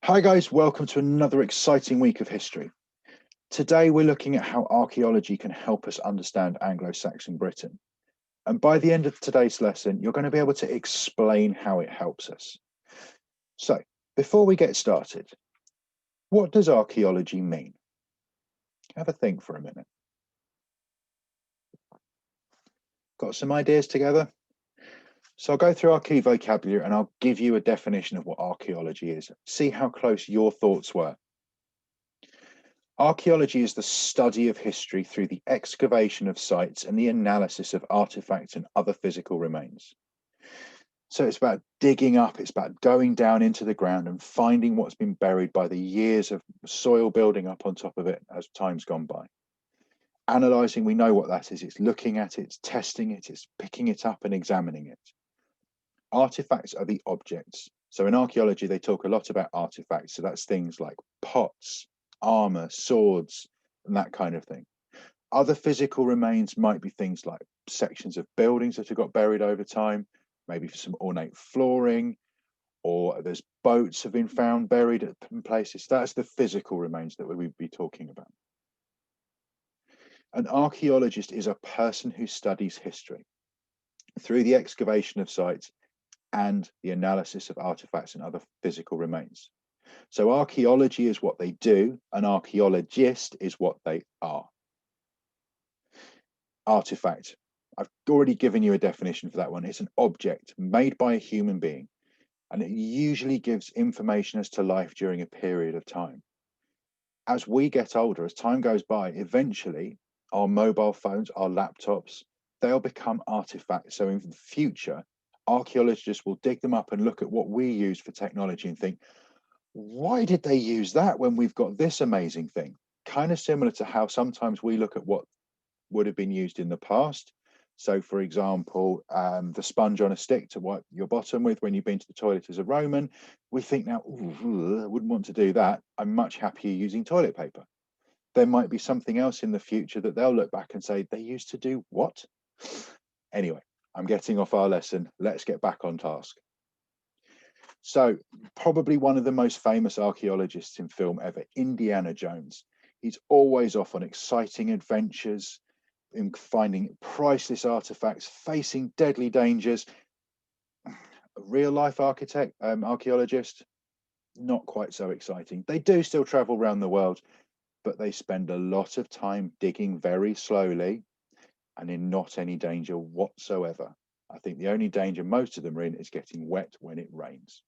Hi guys, welcome to another exciting week of history. Today we're looking at how archaeology can help us understand Anglo Saxon Britain. And by the end of today's lesson, you're going to be able to explain how it helps us. So, before we get started, what does archaeology mean? Have a think for a minute. Got some ideas together? So I'll go through our key vocabulary and I'll give you a definition of what archaeology is. See how close your thoughts were. Archaeology is the study of history through the excavation of sites and the analysis of artifacts and other physical remains. So it's about digging up, it's about going down into the ground and finding what's been buried by the years of soil building up on top of it as time's gone by. Analysing, we know what that is. It's looking at it, it's testing it, it's picking it up and examining it. Artifacts are the objects. So in archaeology, they talk a lot about artifacts. So that's things like pots, armor, swords, and that kind of thing. Other physical remains might be things like sections of buildings that have got buried over time, maybe some ornate flooring, or there's boats have been found buried in places. That's the physical remains that we'd be talking about. An archaeologist is a person who studies history through the excavation of sites and the analysis of artifacts and other physical remains. So archaeology is what they do, an archaeologist is what they are. Artifact. I've already given you a definition for that one. It's an object made by a human being, and it usually gives information as to life during a period of time. As we get older, as time goes by, eventually our mobile phones, our laptops, they'll become artifacts. So in the future, archaeologists will dig them up and look at what we use for technology and think, why did they use that when we've got this amazing thing? Kind of similar to how sometimes we look at what would have been used in the past. So, for example, the sponge on a stick to wipe your bottom with when you've been to the toilet as a Roman, we think now, I wouldn't want to do that. I'm much happier using toilet paper. There might be something else in the future that they'll look back and say, they used to do what? Anyway, I'm getting off our lesson. Let's get back on task. So, probably one of the most famous archaeologists in film ever, Indiana Jones. He's always off on exciting adventures, in finding priceless artifacts, facing deadly dangers. A real life archaeologist, not quite so exciting. They do still travel around the world, but they spend a lot of time digging very slowly and in not any danger whatsoever. I think the only danger most of them are in is getting wet when it rains.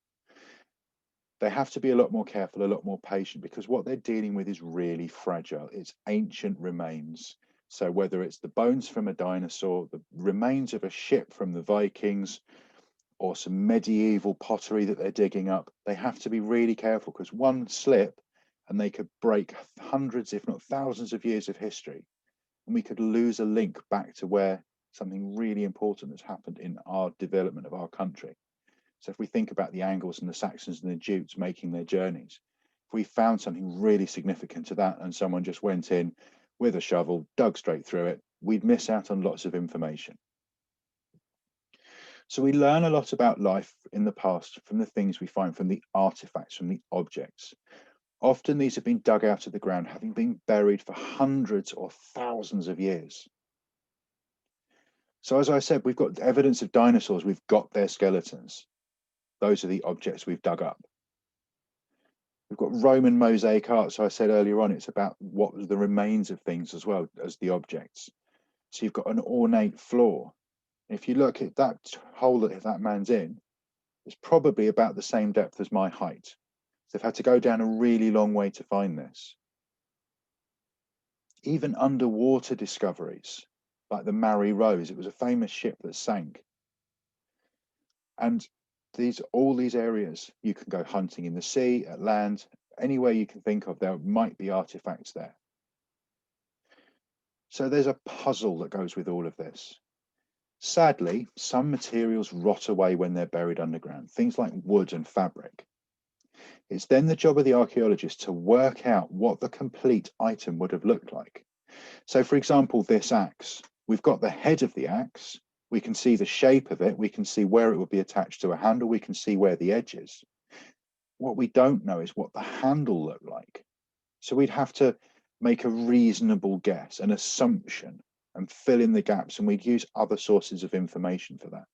They have to be a lot more careful, a lot more patient, because what they're dealing with is really fragile. It's ancient remains. So whether it's the bones from a dinosaur, the remains of a ship from the Vikings, or some medieval pottery that they're digging up, they have to be really careful, because one slip and they could break hundreds, if not thousands of years of history. And we could lose a link back to where something really important has happened in our development of our country. So if we think about the Angles and the Saxons and the Jutes making their journeys, if we found something really significant to that and someone just went in with a shovel, dug straight through it, we'd miss out on lots of information. So we learn a lot about life in the past from the things we find, from the artifacts, from the objects. Often these have been dug out of the ground, having been buried for hundreds or thousands of years. So as I said, we've got evidence of dinosaurs, we've got their skeletons. Those are the objects we've dug up. We've got Roman mosaic art. So I said earlier on, it's about what was the remains of things as well as the objects. So you've got an ornate floor. If you look at that hole that that man's in, it's probably about the same depth as my height. So they've had to go down a really long way to find this. Even underwater discoveries, like the Mary Rose, it was a famous ship that sank. And all these areas, you can go hunting in the sea, at land, anywhere you can think of, there might be artifacts there. So there's a puzzle that goes with all of this. Sadly, some materials rot away when they're buried underground, things like wood and fabric. It's then the job of the archaeologist to work out what the complete item would have looked like. So for example, this axe, we've got the head of the axe, we can see the shape of it, we can see where it would be attached to a handle, we can see where the edge is. What we don't know is what the handle looked like. So we'd have to make a reasonable guess, an assumption, and fill in the gaps, and we'd use other sources of information for that.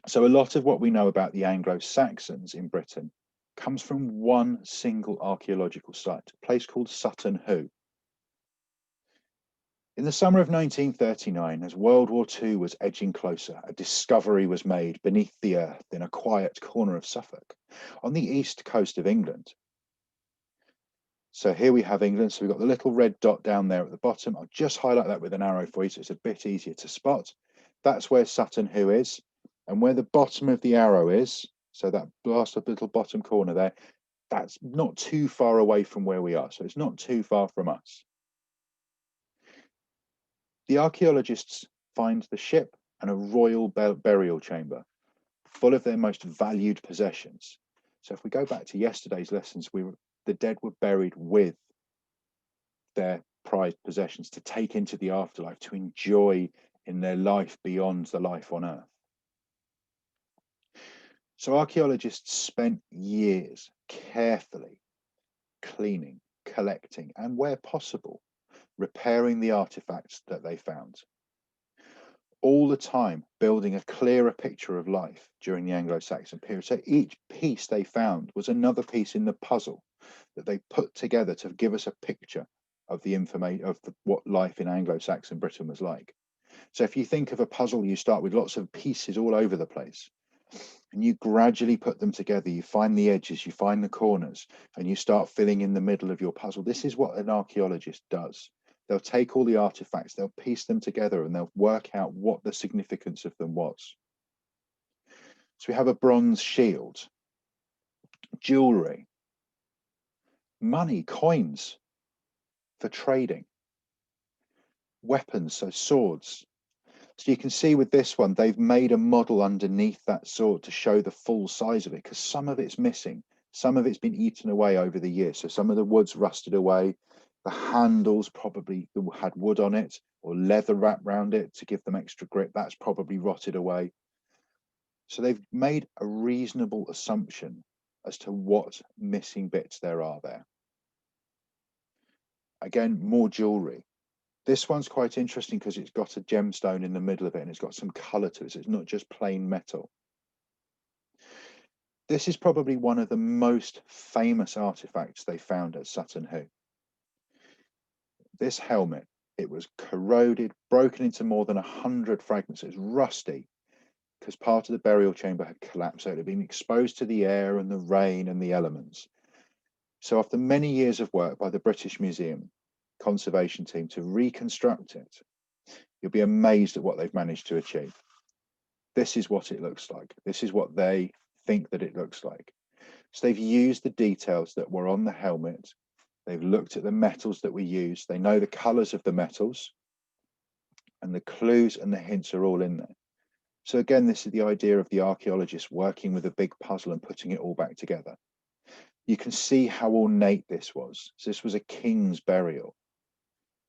So a lot of what we know about the Anglo Saxons in Britain comes from one single archaeological site, a place called Sutton Hoo. In the summer of 1939, as World War II was edging closer, a discovery was made beneath the earth in a quiet corner of Suffolk, on the east coast of England. So here we have England. So we've got the little red dot down there at the bottom. I'll just highlight that with an arrow for you so it's a bit easier to spot. That's where Sutton Hoo is. And where the bottom of the arrow is, so that last little bottom corner there, that's not too far away from where we are. So it's not too far from us. The archaeologists find the ship and a royal burial chamber full of their most valued possessions. So if we go back to yesterday's lessons, the dead were buried with their prized possessions to take into the afterlife, to enjoy in their life beyond the life on earth. So archaeologists spent years carefully cleaning, collecting, and where possible, repairing the artifacts that they found. All the time building a clearer picture of life during the Anglo-Saxon period. So each piece they found was another piece in the puzzle that they put together to give us a picture of the information of what life in Anglo-Saxon Britain was like. So if you think of a puzzle, you start with lots of pieces all over the place, and you gradually put them together. You find the edges, you find the corners, and you start filling in the middle of your puzzle. This is what an archaeologist does. They'll take all the artifacts, they'll piece them together, and they'll work out what the significance of them was. So we have a bronze shield, jewelry, money, coins for trading, weapons, so swords. So you can see with this one, they've made a model underneath that sword to show the full size of it, because some of it's missing. Some of it's been eaten away over the years. So some of the wood's rusted away. The handles probably had wood on it or leather wrapped around it to give them extra grip. That's probably rotted away. So they've made a reasonable assumption as to what missing bits there are there. Again, more jewelry. This one's quite interesting because it's got a gemstone in the middle of it and it's got some color to it. So it's not just plain metal. This is probably one of the most famous artifacts they found at Sutton Hoo. This helmet, it was corroded, broken into more than 100 fragments. It was rusty because part of the burial chamber had collapsed. So it had been exposed to the air and the rain and the elements. So after many years of work by the British Museum conservation team to reconstruct it, you'll be amazed at what they've managed to achieve. This is what it looks like. This is what they think that it looks like. So they've used the details that were on the helmet. They've looked at the metals that we use. They know the colors of the metals, and the clues and the hints are all in there. So again, this is the idea of the archaeologist working with a big puzzle and putting it all back together. You can see how ornate this was. So this was a king's burial.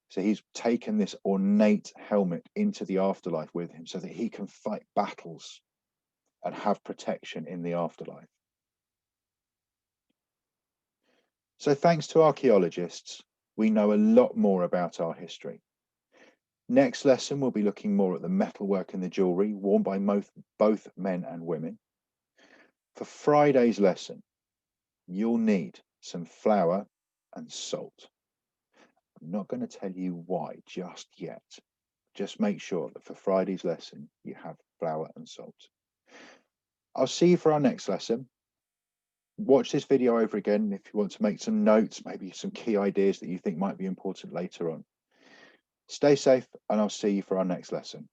So he's taken this ornate helmet into the afterlife with him so that he can fight battles and have protection in the afterlife. So thanks to archaeologists, we know a lot more about our history. Next lesson, we'll be looking more at the metalwork and the jewelry worn by both men and women. For Friday's lesson, you'll need some flour and salt. I'm not going to tell you why just yet. Just make sure that for Friday's lesson, you have flour and salt. I'll see you for our next lesson. Watch this video over again if you want to make some notes, maybe some key ideas that you think might be important later on. Stay safe, and I'll see you for our next lesson.